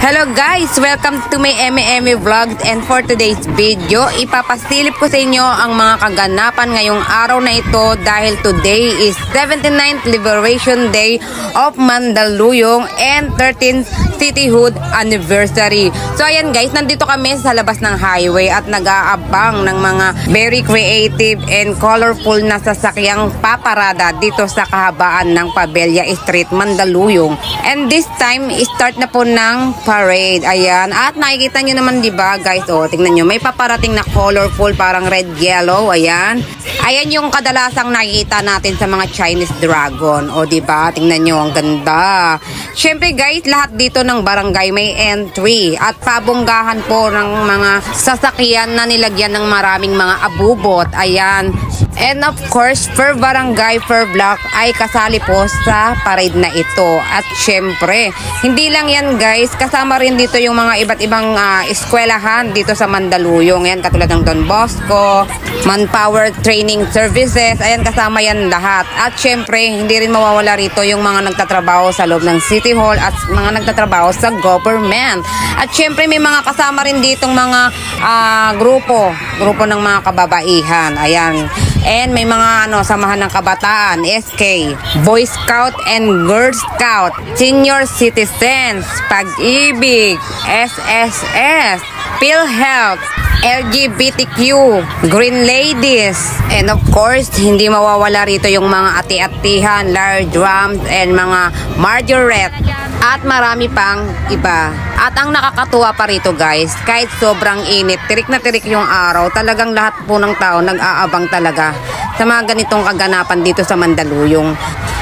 Hello guys! Welcome to my Eme Vlogs, and for today's video, ipapasilip ko sa inyo ang mga kaganapan ngayong araw na ito dahil today is 79th Liberation Day of Mandaluyong and 13th Cityhood Anniversary. So ayan guys, nandito kami sa labas ng highway at nag-aabang ng mga very creative and colorful na sasakyang paparada dito sa kahabaan ng Pabella Street, Mandaluyong. And this time, start na po ng parade. Ayan. At nakikita nyo naman, diba guys? O, tingnan nyo. May paparating na colorful, parang red, yellow. Ayan. Ayan yung kadalasang nakikita natin sa mga Chinese dragon. O, diba? Tingnan nyo. Ang ganda. Siyempre guys, lahat dito ng barangay may entry. At pabonggahan po ng mga sasakyan na nilagyan ng maraming mga abubot. Ayan. And of course, per barangay, per block ay kasali po sa parade na ito. At syempre, hindi lang yan guys, kasama rin dito yung mga iba't ibang eskwelahan dito sa Mandaluyong. Ayan, katulad ng Don Bosco, Manpower Training Services, ayan, kasama yan lahat. At syempre, hindi rin mawawala rito yung mga nagtatrabaho sa loob ng City Hall at mga nagtatrabaho sa government. At syempre, may mga kasama rin ditong mga grupo ng mga kababaihan. Ayan. And may mga samahan ng kabataan, SK, Boy Scout and Girl Scout, Senior Citizens, Pag-ibig, SSS, PhilHealth, LGBTQ, Green Ladies, and of course, hindi mawawala rito yung mga ati-atihan, large drums, and mga majorette, at marami pang iba. At ang nakakatuwa pa rito guys, kahit sobrang init, tirik na tirik yung araw, talagang lahat po ng tao nag-aabang talaga sa mga ganitong kaganapan dito sa Mandaluyong.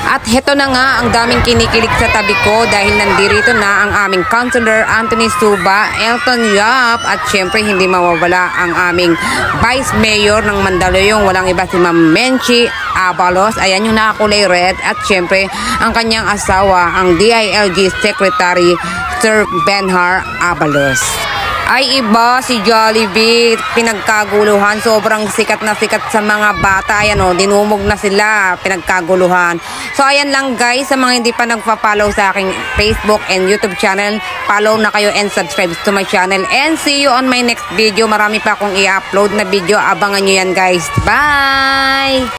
At heto na nga, ang daming kinikilig sa tabi ko dahil nandito na ang aming Councilor Anthony Suba, Elton Yap, at syempre hindi mawawala ang aming Vice Mayor ng Mandaluyong, walang iba si Ma'am Menchi Abalos, ayan yung nakakulay red, at syempre ang kanyang asawa, ang DILG Secretary Sir Benhar Abalos. Ay iba si Jollibee, pinagkaguluhan, sobrang sikat na sikat sa mga bata. Ayan o, dinumog na sila, pinagkaguluhan. So ayan lang guys, sa mga hindi pa nagpa-follow sa aking Facebook and YouTube channel, follow na kayo and subscribe to my channel. And see you on my next video. Marami pa akong i-upload na video, abangan nyo yan guys. Bye!